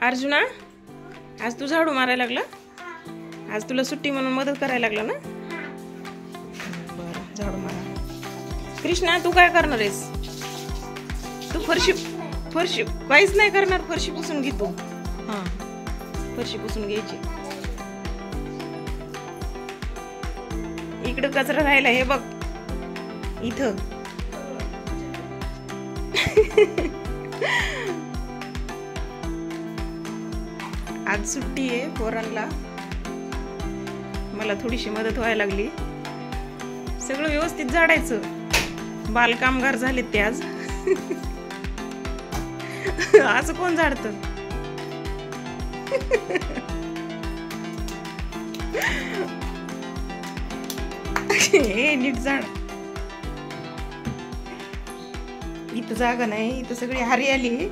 अर्जुना, आज तू झाडू मारायला लागला? आज तुला सुट्टी म्हणून मदत करायला लागला ना? बरं, झाडू मारा. कृष्णा, तू काय करणार आहेस? तू फरशी काहीच नाही करणार. फरशी पुसून घे तू. हा, फरशी पुसून घ्यायची. इकडं कचरा राहिला, हे बघ इथं. आज सुट्टी आहे पोरांना. मला थोडीशी मदत व्हायला लागली. सगळं व्यवस्थित झाडायचं. बालकामगार झालेत ते आज. असं कोण झाडतं? हे नीट झाड. इथं जागा नाही, इथं सगळी हरियाली.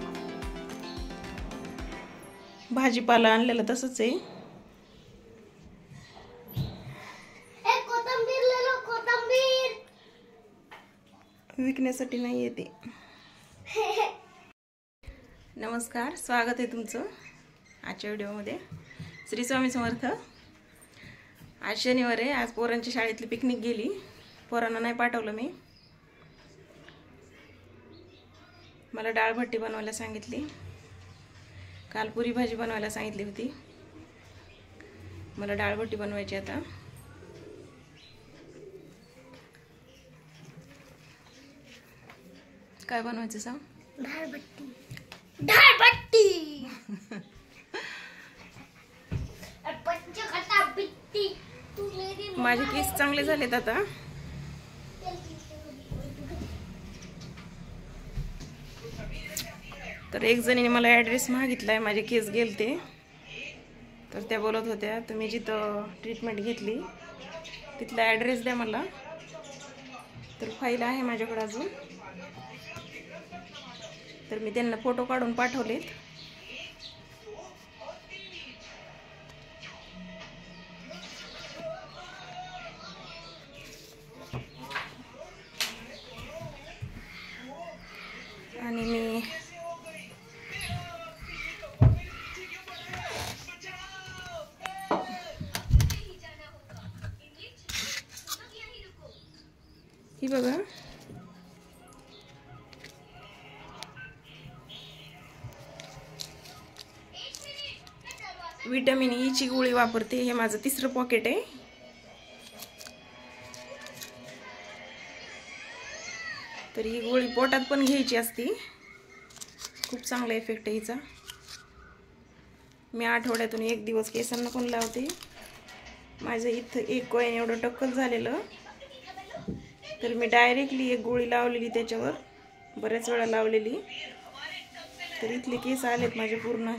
भाजीपाला आणलेला तसंच आहे. विकण्यासाठी नाही येते. नमस्कार, स्वागत आहे तुमचं आजच्या व्हिडिओमध्ये. श्री स्वामी समर्थ. आज शनिवार आहे. आज पोरांच्या शाळेतली पिकनिक गेली. पोरांना नाही पाठवलं मी. मला डाळ भट्टी बनवायला सांगितली. काल पुरी भाजी बनवायला सांगितली होती. मला डाळ भट्टी बनवायची आता. काय बनवायचं सांग? डाळ भट्टी. डाळ भट्टी. माझे केस चांगले झालेत आता. तर एक जणीने मला ॲड्रेस मागितलाय. माझे केस गेलते तर त्या बोलत होत्या तुम्ही जिथं ट्रीटमेंट घेतली तिथला ॲड्रेस द्या मला. तर फाईल आहे माझ्याकडे अजून. तर मी त्यांना फोटो काढून पाठवलेत. आणि मी ही बघा, विटॅमिन ई ची गोळी वापरते. हे माझं तिसरं पॉकेट आहे. तर ही गोळी पोटात पण घ्यायची असती. खूप चांगला इफेक्ट आहे हिचा. मी आठवड्यातून एक दिवस केसांना पण लावते. माझं इथं एक कॉइन एवढं टक्कल झालेलं. तर मी डायरेक्टली एक गोळी लावलेली त्याच्यावर, बऱ्याच वेळा लावलेली. तर इथले केस आलेत माझे पूर्ण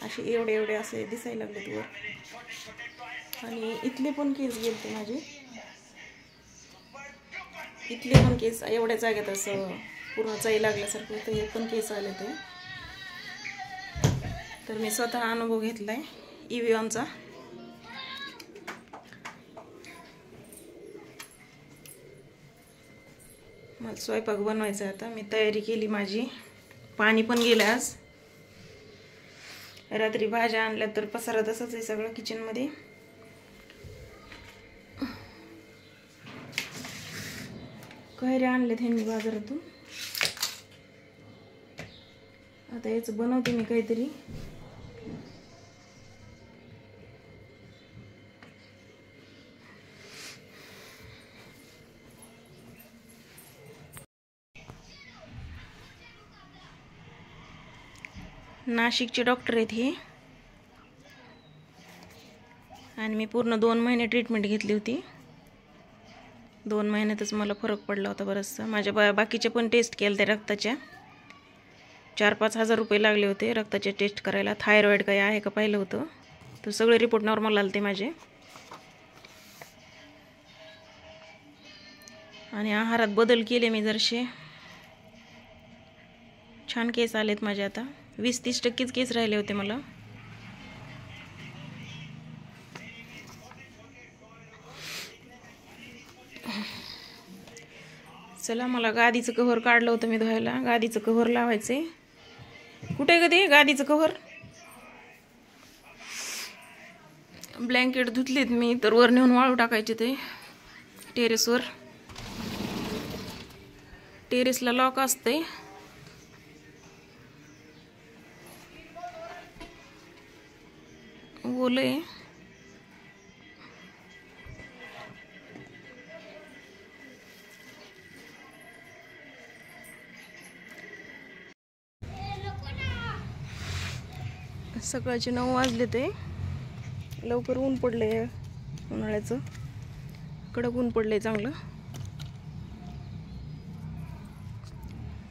असे एवढे असे दिसायला लागलेत वर. आणि इथले पण केस गेलते माझे. इथले पण केस एवढ्या जाग्यात असं पूर्ण चाई लागल्यासारखं होतं. हे पण केस आले ते. तर मी स्वतः अनुभव घेतलाय इव्हियॉनचा. मला स्वयंपाक बनवायचा आता. मी तयारी केली माझी. पाणी पण गेलं आज. रात्री भाज्या आणल्या तर पसारा तसंच आहे सगळं किचनमध्ये. कैऱ्या आणल्यात ह्यांनी बाजारातून. आता याचं बनवते मी काहीतरी. नाशिकचे डॉक्टर आहेत हे. आणि मी पूर्ण 2 महिने ट्रीटमेंट घेतली होती. 2 महिन्यातच मला फरक पडला होता बराचसा. माझ्या बाकीच्या पण टेस्ट केल्या त्या रक्ताच्या. 4-5 हजार रुपये लागले होते रक्ताचे टेस्ट करायला. थायरॉइड काही आहे का पाहिलं होतं. तर सगळे रिपोर्ट नॉर्मल आले ते माझे. आणि आहारात बदल केले मी जरसे. छान केस आलेत माझे आता. 20-30% केस राहिले होते मला. चला, मला गादीचं कव्हर काढलं होतं मी धुवायला. गादीचं कव्हर लावायचे. कुठे ग ते गादीचं कव्हर? ब्लँकेट धुतलीत मी, तर वर नेऊन वाळू टाकायचे ते टेरेसवर. टेरेसला लॉक असते. ओले सकाळचे 9 वाजले. ते लवकर ऊन पडले. उन्हाळ्याचं कडक ऊन पडले चांगलं.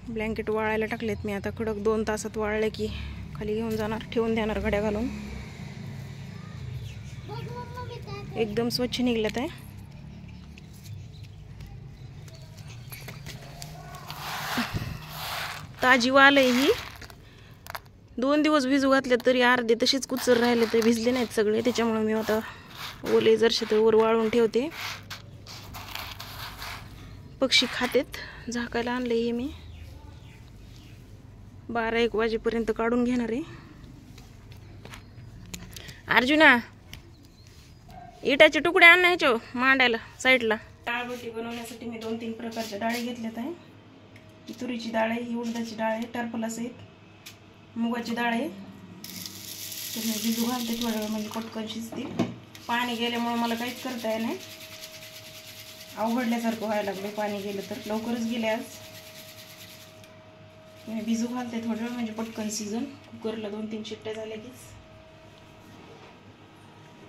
ब्लँकेट वाळायला टाकलेत मी आता. कडक 2 तासात वाळले की खाली घेऊन जाणार, ठेवून देणार घड्या घालून. एकदम स्वच्छ निघल्यात आहे. ताजी वाल आहे ही. 2 दिवस भिजू घातले तरी अर्धे तसेच कुचर राहिले, ते भिजले नाहीत सगळे. त्याच्यामुळे मी आता ओले जरसे तर वर वाळून ठेवते. पक्षी खातेत. झाकायला आणले हे मी. 12-1 वाजेपर्यंत काढून घेणार आहे. अर्जुना, इटाचे तुकडे आणायचे मांडायला साईडला. डाळबट्टी बनवण्यासाठी मी 2-3 प्रकारच्या डाळी घेतल्यात आहे. ही तुरीची डाळ आहे, ही उडदाची डाळ आहे, टरफलास आहेत, मुगाची डाळ आहे. तर मी भिजू घालते थोड्या वेळ, म्हणजे पटकन शिजते. पाणी गेल्यामुळे मला काहीच करता येत नाही. अवघडल्यासारखं व्हायला लागले. पाणी गेलं तर लवकरच गेले आज. मी भिजू घालते थोड्या वेळ, म्हणजे पटकन सीझन. कुकरला 2-3 शिट्ट्या झाल्या कीच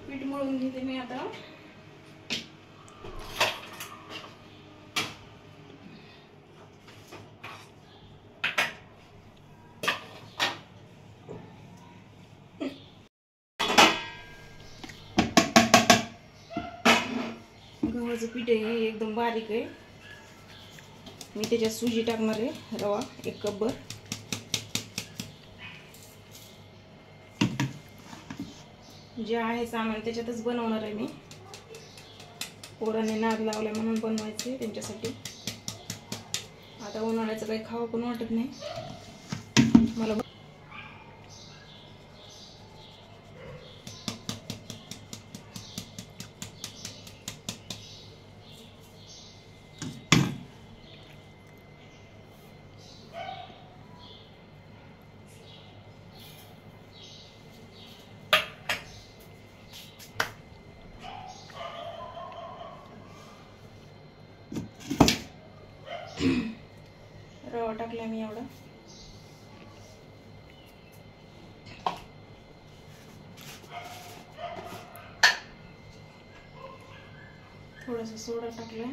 पीठ मळून घेते मी आता. गव्हाचं पीठ आहे, एकदम बारीक आहे. मी त्याच्यात सुजी टाकणार आहे, रवा 1 कपभर. जे आहे सामान त्याच्यातच बनवणार आहे मी. पोरांनी नाद लावलाय म्हणून बनवायचे त्यांच्यासाठी. आता उन्हाळ्याचं काही खावं पण वाटत नाही मला. रवा टाकला मी एवढा. थोडासा सोडा टाकलाय.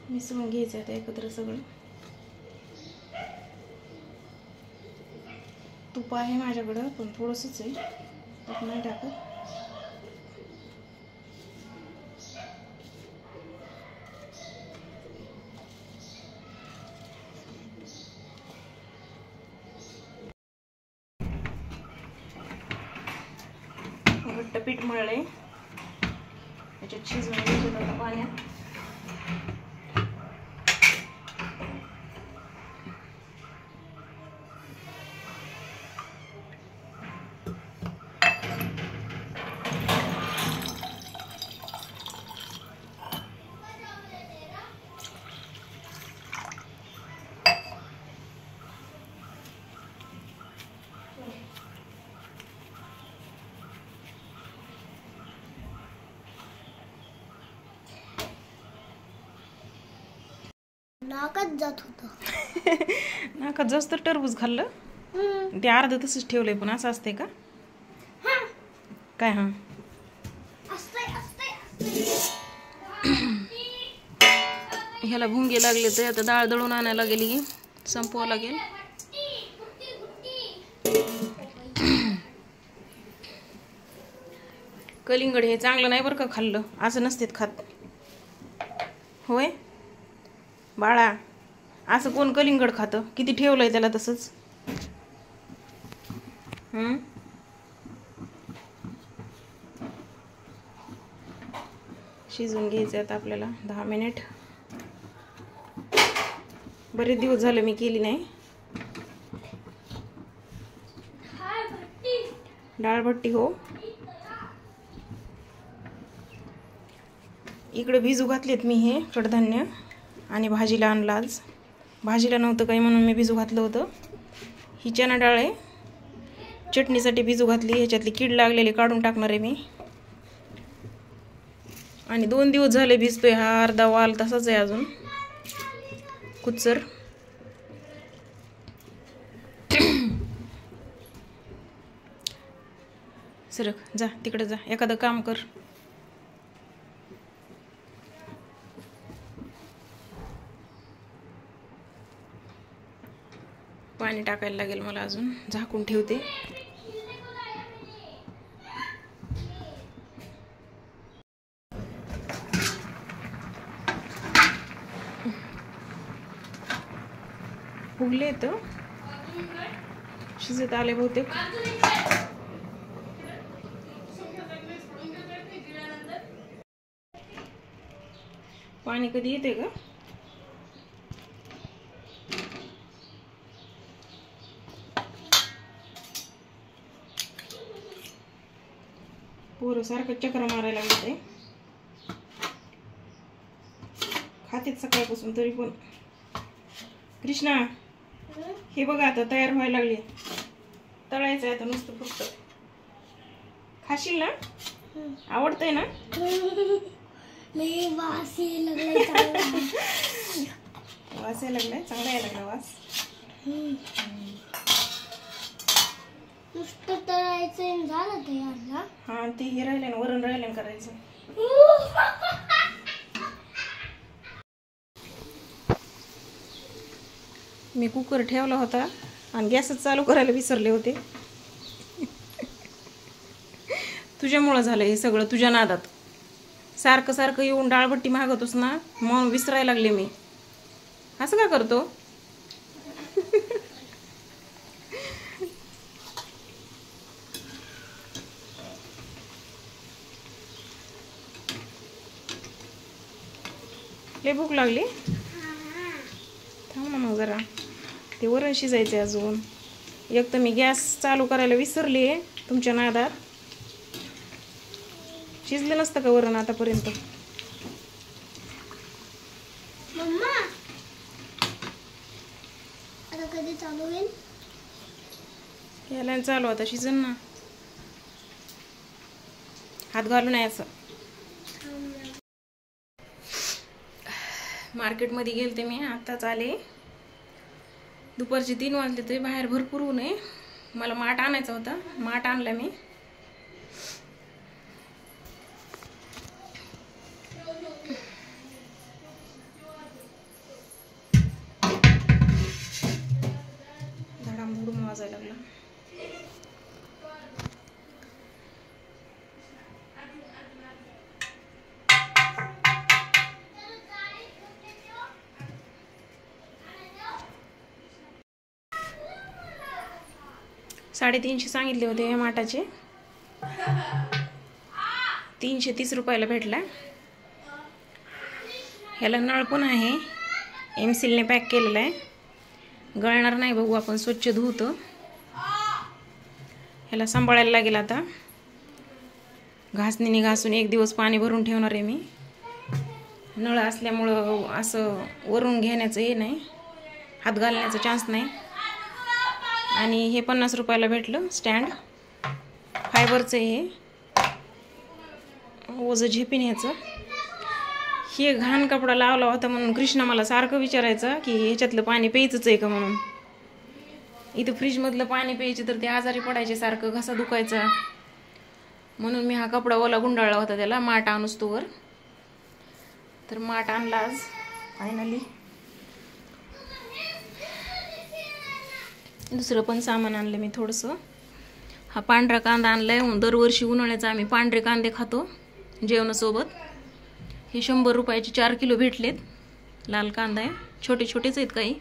मिसळून घ्यायचं आता एकत्र सगळं. तूप आहे माझ्याकडं, पण थोडंसंच आहे, तूप नाही टाकत. घट्ट पीठ मळले, त्याच्यात शिजवून घ्यायचं आता पाण्यात. नाकात जात होतं. नाकात जास्त टरबूज खाल्लं. ते अर्ध तसंच ठेवलंय, पण असं असते का काय? हा, ह्याला भुंगे लागले तर आता डाळ दळून आणायला गेली की संपवावं लागेल. कलिंगड हे चांगलं नाही बरं का खाल्लं, असं नसतेत खात. होय बाळा, असं कोण कलिंगड खातं? किती ठेवलंय त्याला तसंच. शिजून घ्यायचं आता आपल्याला 10 मिनिट. बरेच दिवस झाले मी केली नाही डाळभट्टी. हो, इकडे भिजू घातलेत मी हे कडधान्य आणि भाजीला आणलं आज. भाजीला नव्हतं काही म्हणून मी भिजू घातलं होतं. ही चणा डाळ आहे, चटणीसाठी भिजू घातली. ह्याच्यातली कीड लागलेली काढून टाकणार आहे मी. आणि 2 दिवस झाले भिजतोय. हा अर्धा वाल तसाच आहे अजून कुचर. सरक, जा तिकडे जा, एखादं काम कर. पाणी टाकायला लागेल मला अजून. झाकून ठेवते. फुगले तर शिजत आले बहुतेक. पाणी कधी येते का? पोरं सारखं चक्र मारायला लागते. खातेच सकाळपासून तरी पण. कृष्णा, हे बघा आता तयार व्हायला लागले. तळायचं आहे आता नुसतं फक्त. खाशील ना? आवडतंय ना? वास यायला लागलाय. वास यायला लागलाय, चांगला यायला लागला वास. नुसतं तळायचं झालं तयार ना. हा, ते हे राहिले ना, वरण राहिले करायचं. मी कुकर ठेवला होता आणि गॅसच चालू करायला विसरले होते. तुझ्यामुळं झालं हे सगळं, तुझ्या नादात. सारखं सारखं येऊन डाळभट्टी मागतोस ना, मग विसरायला लागले मी. असं का करतो? लय भूक लागली. थांब ना मग जरा, ते वरण शिजायचं अजून. एक तर मी गॅस चालू करायला विसरली तुमच्या नादात. शिजलं नसतं का वरण आतापर्यंत? मम्मा, आता कधी चालू होईल? याला चालू आता शिजन ना. हात घालू नये असं. मार्केटमध्ये गेलते मी, आत्ताच आले. दुपारचे 3 वाजले तरी बाहेर भरपूर ऊन आहे. मला माठ आणायचा होता, माठ आणला मी. धडामधूम वाजायला लागला. $350 सांगितले होते या माठाचे. 330 रुपयाला भेटला. ह्याला नळ पण आहे, एमसीलने पॅक केलेला आहे. गळणार नाही, बघू आपण स्वच्छ धुतो. ह्याला सांभाळायला लागेल आता. घासणीने घासून 1 दिवस पाणी भरून ठेवणार आहे मी. नळ असल्यामुळं असं वरून घेण्याचं हे नाही, हात घालण्याचा चान्स नाही. आणि हे 50 रुपयाला भेटलं स्टँड. फायबरचं हे, ओझं झेपीन ह्याचं. हे घाण कपडा लावला होता म्हणून कृष्णा मला सारखं विचारायचं की ह्याच्यातलं पाणी प्यायचंच आहे का म्हणून. इथं फ्रीजमधलं पाणी प्यायचं तर ते आजारी पडायचे, सारखं घसा दुखायचा. म्हणून मी हा कपडा ओला गुंडाळला होता त्याला, माठ आणूस तोवर. तर माठ आणला आज फायनली. दुसरं पण सामान आणलं मी थोडंसं. हा पांढरा कांदा आणलाय. दरवर्षी उन्हाळ्याचा आम्ही पांढरे कांदे खातो जेवणासोबत. हे 100 रुपयाचे 4 किलो भेटलेत. लाल कांदा आहे, छोटे छोटेच आहेत काही.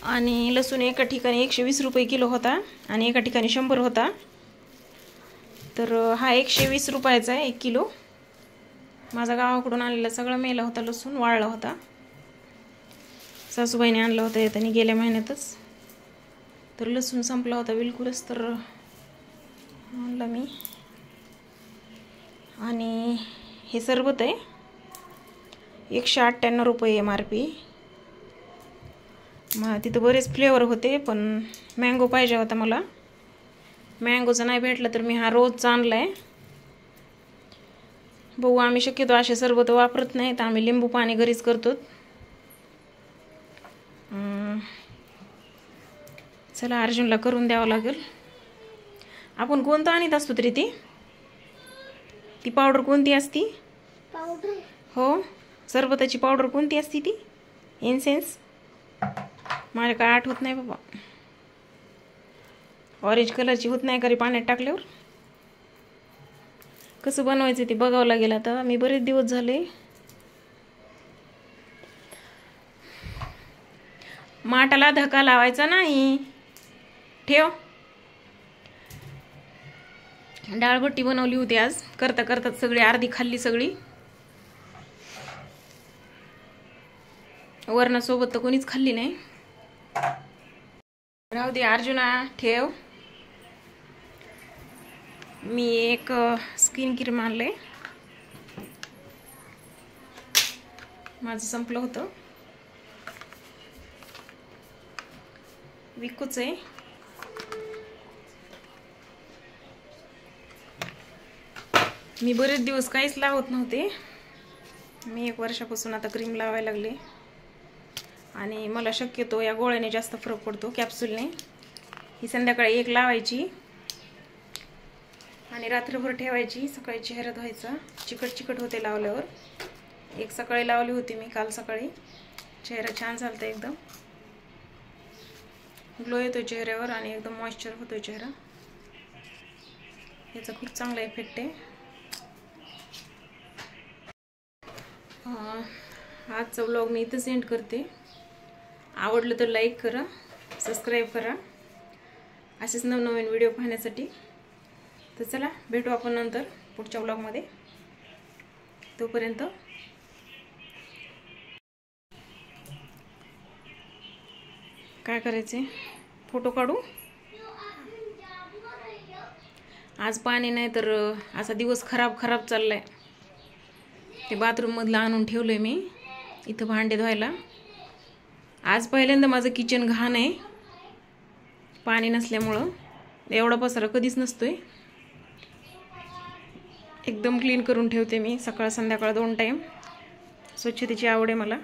आणि लसूण एका ठिकाणी 120 रुपये किलो होता आणि एका ठिकाणी 100 होता. तर हा 120 रुपयाचा आहे 1 किलो. माझा गावाकडून आणलेला सगळा मेला होता लसूण, वाळला होता. सासूबाईने आणला होता येताना गेल्या महिन्यातच. तर लसूण संपला होता बिलकुलच, तर आणला मी. आणि हे सरबत आहे 198 रुपये MRP. तिथं बरेच फ्लेवर होते, पण मँगो पाहिजे होता मला. मँगोचा नाही भेटला तर मी हा रोजचा आणला आहे. बघू, आम्ही शक्यतो असे सरबत वापरत नाही, तर आम्ही लिंबू पाणी घरीच करतो. चला, अर्जुनला करून द्यावं लागेल. आपण कोणतं आणत असतो तरी ती पावडर कोणती असती? पावडर? हो, सरबताची पावडर कोणती असती ती? इन्सेन्स? मला काय आठवत नाही बाबा. ऑरेंज कलरची होत नाही का रे पाण्यात टाकल्यावर? कसं बनवायचं ते बघावं लागेल आता. मी बरेच दिवस झाले. माठाला धक्का लावायचा नाही. ठेव. डाळबट्टी बनवली होती आज. करता करता सगळी अर्धी खाल्ली सगळी. वरणासोबत तर कोणीच खाल्ली नाही. राहू दे अर्जुना, ठेव. मी एक स्किन क्रीम आणले, माझं संपलं होतं. विकूच आहे. मी बरेच दिवस काहीच लावत नव्हते. मी 1 वर्षापासून आता क्रीम लावायला लागले. आणि मला शक्यतो या गोळ्याने जास्त फरक पडतो, कॅप्सूलने. ही संध्याकाळी 1 लावायची आणि रात्रभर ठेवायची. सकाळी चेहरा धुवायचा. चिकट चिकट होते लावल्यावर. 1 सकाळी लावली होती मी, काल सकाळी. चेहरा छान चालतं, एकदम ग्लो येतो चेहऱ्यावर आणि एकदम मॉइश्चर होतो चेहरा. याचा खूप चांगला इफेक्ट आहे. आजचा व्लॉग मी इथं सेंड करते. आवडलं तर लाईक करा, सबस्क्राईब करा असेच नवनवीन व्हिडिओ पाहण्यासाठी. तर चला, भेटू आपण नंतर पुढच्या व्लॉगमध्ये. तोपर्यंत काय करायचे? फोटो काढू. आज पाणी नाही तर असा दिवस खराब चाललाय. ते बाथरूम मधलं आणून ठेवलंय मी इथं भांडे धुवायला. आज पहिल्यांदा माझं किचन घाण आहे पाणी नसल्यामुळं. एवढा पसारा कधीच नसतोय. एकदम क्लीन करून ठेवते मी सकाळ संध्याकाळ 2 टाइम. स्वच्छतेची आवड आहे मला.